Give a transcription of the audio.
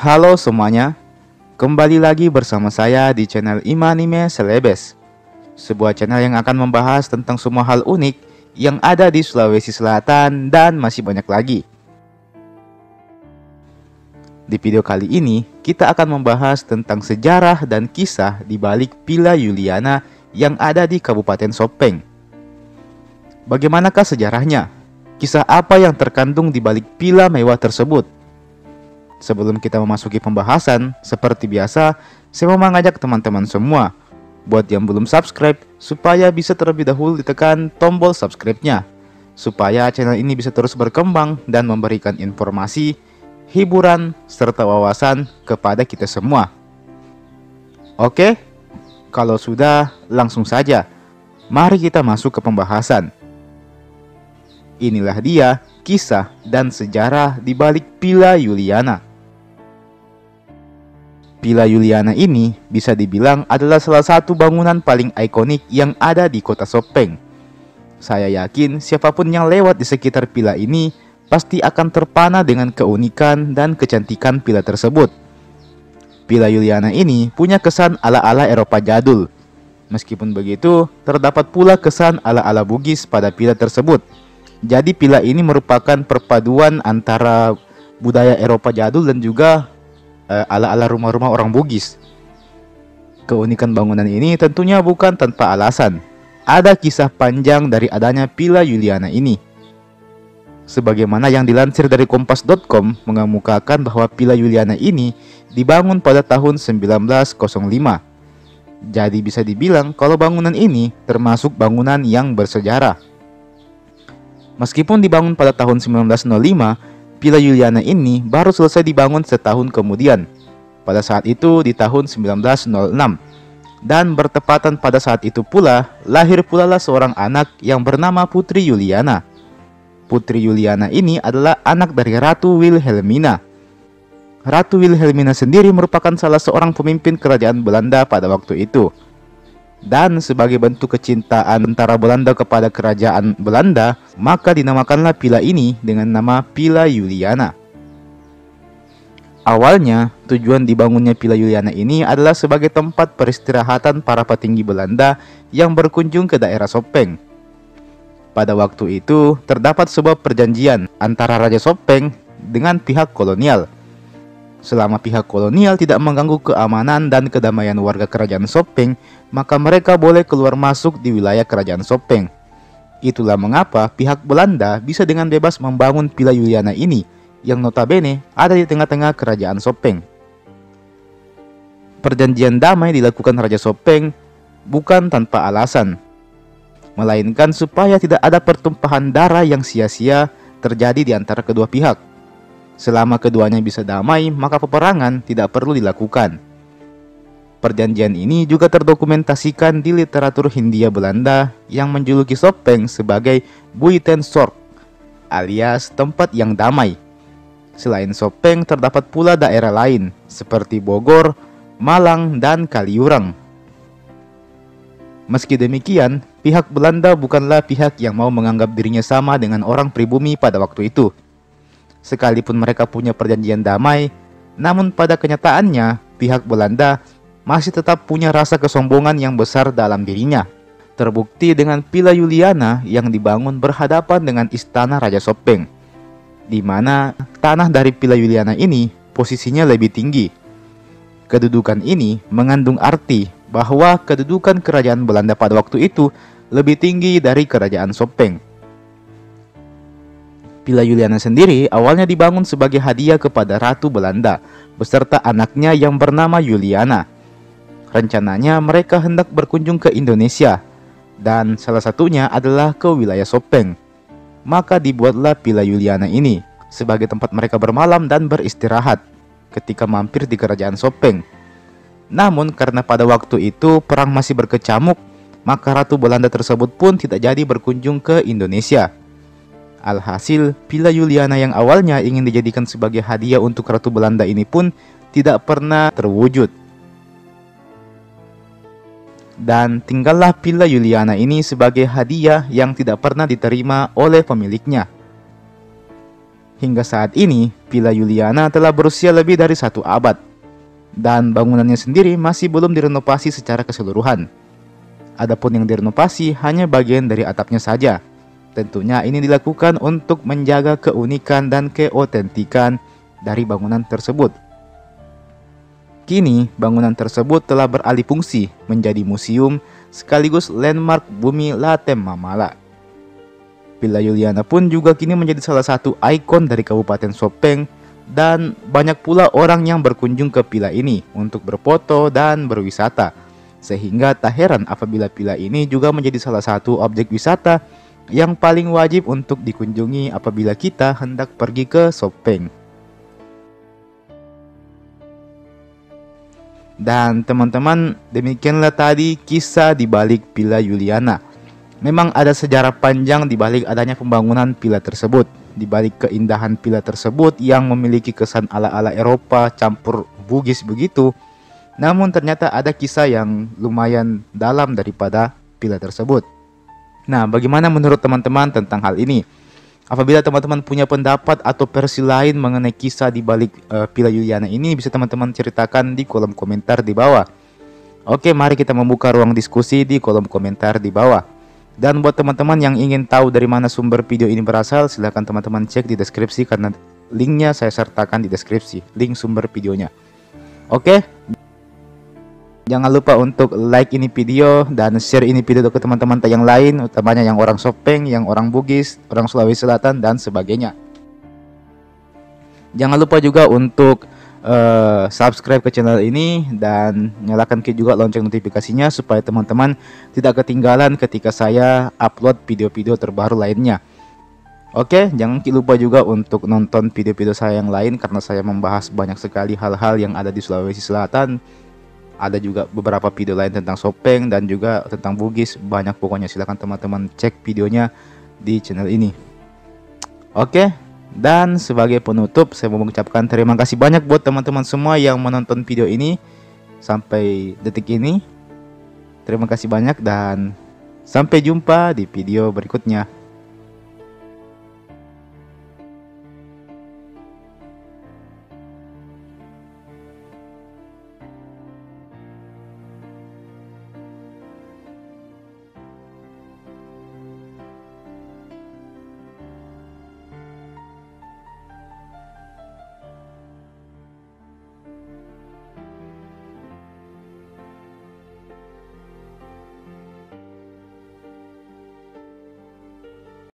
Halo semuanya, kembali lagi bersama saya di channel Imanime Celebes, sebuah channel yang akan membahas tentang semua hal unik yang ada di Sulawesi Selatan dan masih banyak lagi. Di video kali ini, kita akan membahas tentang sejarah dan kisah di balik Villa Juliana yang ada di Kabupaten Sopeng. Bagaimanakah sejarahnya? Kisah apa yang terkandung di balik villa mewah tersebut? Sebelum kita memasuki pembahasan, seperti biasa, saya mau mengajak teman-teman semua buat yang belum subscribe, supaya bisa terlebih dahulu ditekan tombol subscribe-nya, supaya channel ini bisa terus berkembang dan memberikan informasi, hiburan, serta wawasan kepada kita semua. Oke, kalau sudah, langsung saja. Mari kita masuk ke pembahasan. Inilah dia kisah dan sejarah di balik Villa Juliana. Villa Juliana ini bisa dibilang adalah salah satu bangunan paling ikonik yang ada di kota Sopeng. Saya yakin siapapun yang lewat di sekitar villa ini pasti akan terpana dengan keunikan dan kecantikan villa tersebut. Villa Juliana ini punya kesan ala-ala Eropa jadul. Meskipun begitu, terdapat pula kesan ala-ala Bugis pada villa tersebut. Jadi villa ini merupakan perpaduan antara budaya Eropa jadul dan juga ala-ala rumah-rumah orang Bugis. Keunikan bangunan ini tentunya bukan tanpa alasan. Ada kisah panjang dari adanya Villa Juliana ini. Sebagaimana yang dilansir dari kompas.com mengemukakan bahwa Villa Juliana ini dibangun pada tahun 1905. Jadi bisa dibilang kalau bangunan ini termasuk bangunan yang bersejarah. Meskipun dibangun pada tahun 1905, Villa Juliana ini baru selesai dibangun setahun kemudian, pada saat itu di tahun 1906. Dan bertepatan pada saat itu pula, lahir pula seorang anak yang bernama Putri Juliana. Putri Juliana ini adalah anak dari Ratu Wilhelmina. Ratu Wilhelmina sendiri merupakan salah seorang pemimpin kerajaan Belanda pada waktu itu. Dan sebagai bentuk kecintaan antara Belanda kepada kerajaan Belanda, maka dinamakanlah villa ini dengan nama Villa Juliana. Awalnya, tujuan dibangunnya Villa Juliana ini adalah sebagai tempat peristirahatan para petinggi Belanda yang berkunjung ke daerah Sopeng. Pada waktu itu, terdapat sebuah perjanjian antara Raja Sopeng dengan pihak kolonial. Selama pihak kolonial tidak mengganggu keamanan dan kedamaian warga kerajaan Sopeng, maka mereka boleh keluar masuk di wilayah kerajaan Sopeng. Itulah mengapa pihak Belanda bisa dengan bebas membangun Villa Juliana ini, yang notabene ada di tengah-tengah kerajaan Sopeng. Perjanjian damai dilakukan Raja Sopeng bukan tanpa alasan, melainkan supaya tidak ada pertumpahan darah yang sia-sia terjadi di antara kedua pihak. Selama keduanya bisa damai, maka peperangan tidak perlu dilakukan. Perjanjian ini juga terdokumentasikan di literatur Hindia Belanda yang menjuluki Sopeng sebagai Buitensorg, alias tempat yang damai. Selain Sopeng, terdapat pula daerah lain seperti Bogor, Malang, dan Kaliurang. Meski demikian, pihak Belanda bukanlah pihak yang mau menganggap dirinya sama dengan orang pribumi pada waktu itu. Sekalipun mereka punya perjanjian damai, namun pada kenyataannya pihak Belanda masih tetap punya rasa kesombongan yang besar dalam dirinya. Terbukti dengan Villa Juliana yang dibangun berhadapan dengan istana Raja Sopeng, di mana tanah dari Villa Juliana ini posisinya lebih tinggi. Kedudukan ini mengandung arti bahwa kedudukan kerajaan Belanda pada waktu itu lebih tinggi dari kerajaan Sopeng. Villa Juliana sendiri awalnya dibangun sebagai hadiah kepada Ratu Belanda beserta anaknya yang bernama Juliana. Rencananya mereka hendak berkunjung ke Indonesia, dan salah satunya adalah ke wilayah Sopeng. Maka dibuatlah Villa Juliana ini sebagai tempat mereka bermalam dan beristirahat ketika mampir di kerajaan Sopeng. Namun karena pada waktu itu perang masih berkecamuk, maka Ratu Belanda tersebut pun tidak jadi berkunjung ke Indonesia. Alhasil, Villa Juliana yang awalnya ingin dijadikan sebagai hadiah untuk Ratu Belanda ini pun tidak pernah terwujud. Dan tinggallah Villa Juliana ini sebagai hadiah yang tidak pernah diterima oleh pemiliknya. hingga saat ini Villa Juliana telah berusia lebih dari 1 abad dan bangunannya sendiri masih belum direnovasi secara keseluruhan. Adapun yang direnovasi hanya bagian dari atapnya saja. Tentunya ini dilakukan untuk menjaga keunikan dan keotentikan dari bangunan tersebut. Kini, bangunan tersebut telah beralih fungsi menjadi museum sekaligus landmark bumi Latem Mamala. Villa Juliana pun juga kini menjadi salah satu ikon dari Kabupaten Sopeng dan banyak pula orang yang berkunjung ke villa ini untuk berfoto dan berwisata. Sehingga tak heran apabila villa ini juga menjadi salah satu objek wisata yang paling wajib untuk dikunjungi apabila kita hendak pergi ke Sopeng. Dan teman-teman, demikianlah tadi kisah di balik Villa Juliana. Memang ada sejarah panjang di balik adanya pembangunan villa tersebut, di balik keindahan villa tersebut yang memiliki kesan ala-ala Eropa campur Bugis begitu. Namun ternyata ada kisah yang lumayan dalam daripada villa tersebut. Nah, bagaimana menurut teman-teman tentang hal ini? Apabila teman-teman punya pendapat atau versi lain mengenai kisah di balik Villa Juliana ini, bisa teman-teman ceritakan di kolom komentar di bawah. Oke, mari kita membuka ruang diskusi di kolom komentar di bawah. Dan buat teman-teman yang ingin tahu dari mana sumber video ini berasal, silahkan teman-teman cek di deskripsi karena linknya saya sertakan di deskripsi, link sumber videonya. Oke. Jangan lupa untuk like ini video dan share ini video ke teman-teman yang lain, utamanya yang orang Sopeng, yang orang Bugis, orang Sulawesi Selatan, dan sebagainya. Jangan lupa juga untuk subscribe ke channel ini dan nyalakan juga lonceng notifikasinya supaya teman-teman tidak ketinggalan ketika saya upload video-video terbaru lainnya. Oke, jangan lupa juga untuk nonton video-video saya yang lain karena saya membahas banyak sekali hal-hal yang ada di Sulawesi Selatan. Ada juga beberapa video lain tentang Sopeng dan juga tentang Bugis. Banyak pokoknya, silahkan teman-teman cek videonya di channel ini. Oke, dan sebagai penutup saya mau mengucapkan terima kasih banyak buat teman-teman semua yang menonton video ini sampai detik ini. Terima kasih banyak dan sampai jumpa di video berikutnya.